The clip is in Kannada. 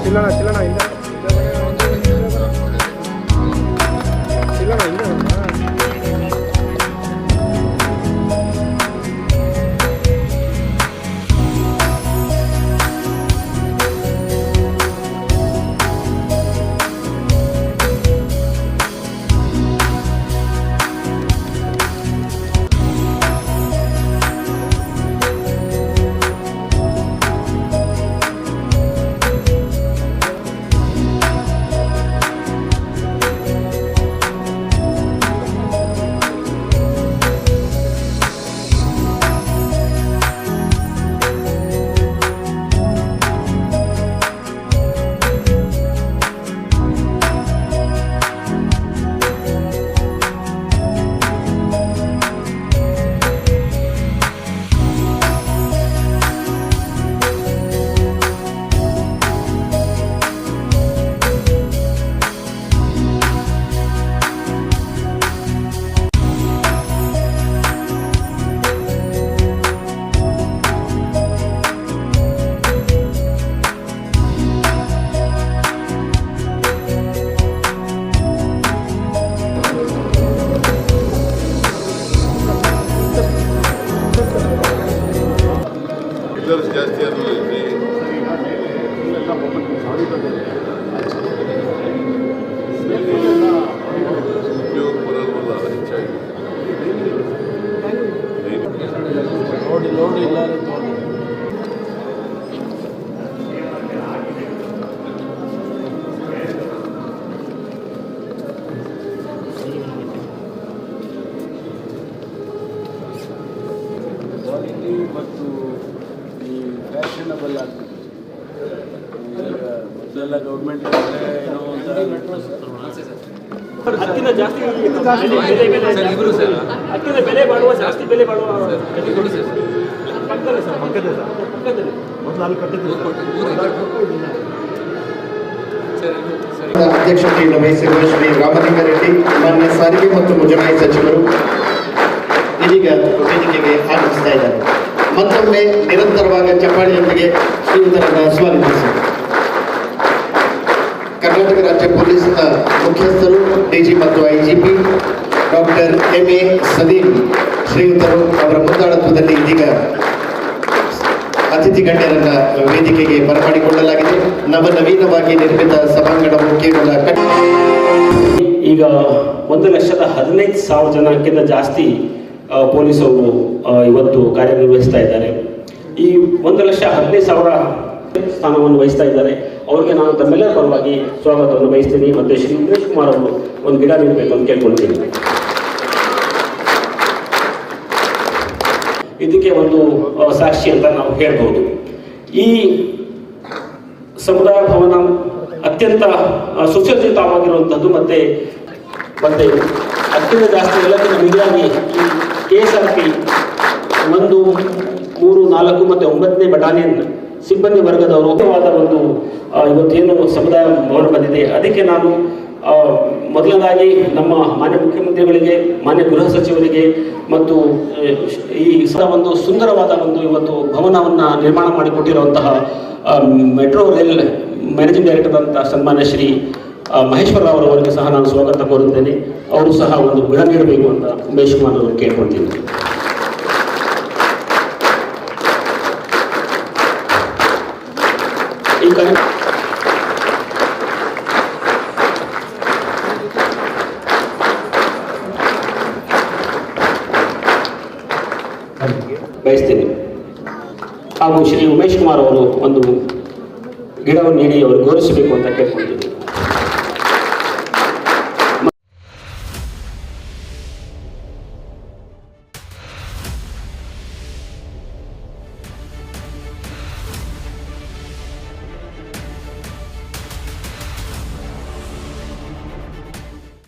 ಜಾಸ್ತಿ ಆದಮೇಲೆ ಉಪಯೋಗ ಬರೋದಲ್ಲ ಹೆಚ್ಚಾಗಿ ನೋಡಿ ಇಲ್ಲ ಕ್ವಾಲಿಟಿ ಮತ್ತು ಈ ಫ್ಯಾಷನಬಲ್ ಆಗ್ತದೆ. ಈಗ ಮೊದಲೆಲ್ಲ ಗೌರ್ಮೆಂಟ್ ಏನೋ ಒಂದು ಹತ್ತಿನ ಜಾಸ್ತಿ ಹತ್ತಿನ ಬೆಲೆ ಬಾಳುವ ಜಾಸ್ತಿ ಬೆಲೆ ಬಾಳುವ ಪಕ್ಕದಲ್ಲೇ ಸರ್ ಪಕ್ಕದಲ್ಲಿ ಮೊದಲು ಅಲ್ಲಿ ಅಧ್ಯಕ್ಷತೆಯನ್ನು ವಹಿಸಿರುವ ಶ್ರೀ ರಾಮಲಿಂಗಾರೆಡ್ಡಿ ಮಾನ್ಯ ಸಾರಿಗೆ ಮತ್ತು ಮುಜರಾಯಿ ಸಚಿವರು ಇದೀಗ ವೇದಿಕೆಗೆ ಆಗಮಿಸ್ತಾ ಇದ್ದಾರೆ. ಮತ್ತೊಮ್ಮೆ ನಿರಂತರವಾದ ಚಪ್ಪಾಳಿಯೊಂದಿಗೆ ಶ್ರೀಯುತರನ್ನು ಸ್ವಾಗತಿಸಿದರು. ಕರ್ನಾಟಕ ರಾಜ್ಯ ಪೊಲೀಸ್ನ ಮುಖ್ಯಸ್ಥರು ಡಿಜಿ ಮತ್ತು ಐಜಿಪಿ ಡಾಕ್ಟರ್ ಎಂ.ಎ. ಸಲೀಂ ಶ್ರೀಯುತರು ಅವರ ಮುಂದಾಳತ್ವದಲ್ಲಿ ಇದೀಗ ಅತಿಥಿ ಗಣ್ಯರನ್ನ ವೇದಿಕೆಗೆ ಬರಮಾಡಿಕೊಳ್ಳಲಾಗಿದೆ. ನವನವೀನವಾಗಿ ನಿರ್ಮಿತ ಸಭಾಂಗಣವು ಕೇವಲ ಈಗ 1,15,000 ಜನಕ್ಕಿಂತ ಜಾಸ್ತಿ ಪೊಲೀಸರು ಇವತ್ತು ಕಾರ್ಯನಿರ್ವಹಿಸ್ತಾ ಇದ್ದಾರೆ. ಈ 1,15,000 ಸ್ಥಾನವನ್ನು ವಹಿಸ್ತಾ ಇದ್ದಾರೆ. ಅವರಿಗೆ ನಾನು ತಮ್ಮೆಲ್ಲರ ಪರವಾಗಿ ಸ್ವಾಗತವನ್ನು ಬಯಸ್ತೀನಿ. ಮತ್ತು ಶ್ರೀ ಉಮೇಶ್ ಕುಮಾರ್ ಅವರು ಒಂದು ಗಿಡ ನೀಡಬೇಕು ಅಂತ ಕೇಳ್ಕೊಳ್ತೀನಿ. ಇದಕ್ಕೆ ಒಂದು ಸಾಕ್ಷಿ ಅಂತ ನಾವು ಹೇಳ್ಬೋದು. ಈ ಸಮುದಾಯ ಭವನ ಅತ್ಯಂತ ಸುಸಜ್ಜಿತವಾಗಿರುವಂಥದ್ದು ಮತ್ತೆ ಅತ್ಯಂತ ಜಾಸ್ತಿ ಎಲ್ಲಕ್ಕಿಂತ ಮಿಗಿಲಾಗಿ KSRP 1, 3, 4 ಮತ್ತು 9ನೇ ಬಟಾಲಿಯನ್ ಸಿಬ್ಬಂದಿ ವರ್ಗದವರು ಒಂದು ಇವತ್ತೇನು ಸಮುದಾಯ ಭವನ ಬಂದಿದೆ. ಅದಕ್ಕೆ ನಾನು ಮೊದಲನೇದಾಗಿ ನಮ್ಮ ಮಾನ್ಯ ಮುಖ್ಯಮಂತ್ರಿಗಳಿಗೆ, ಮಾನ್ಯ ಗೃಹ ಸಚಿವರಿಗೆ ಮತ್ತು ಈ ಒಂದು ಸುಂದರವಾದ ಒಂದು ಇವತ್ತು ಭವನವನ್ನು ನಿರ್ಮಾಣ ಮಾಡಿಕೊಟ್ಟಿರುವಂತಹ ಮೆಟ್ರೋ ರೈಲ್ ಮ್ಯಾನೇಜಿಂಗ್ ಡೈರೆಕ್ಟರ್ ಅಂತ ಸನ್ಮಾನ್ಯ ಶ್ರೀ ಮಹೇಶ್ವರ ಅವರವರಿಗೆ ಸಹ ನಾನು ಸ್ವಾಗತ ಕೋರುತ್ತೇನೆ. ಅವರು ಸಹ ಒಂದು ಗಿಡ ನೀಡಬೇಕು ಅಂತ ಉಮೇಶ್ ಕುಮಾರ್ ಅವರು ಕೇಳ್ಕೊಳ್ತೀನಿ. ಈ ಬಯಸ್ತೇನೆ. ಹಾಗೂ ಶ್ರೀ ಉಮೇಶ್ ಕುಮಾರ್ ಅವರು ಒಂದು ಗಿಡವನ್ನು ನೀಡಿ ಅವರು ಗೌರವಿಸಬೇಕು ಅಂತ ಕೇಳ್ಕೊಳ್ತೀನಿ.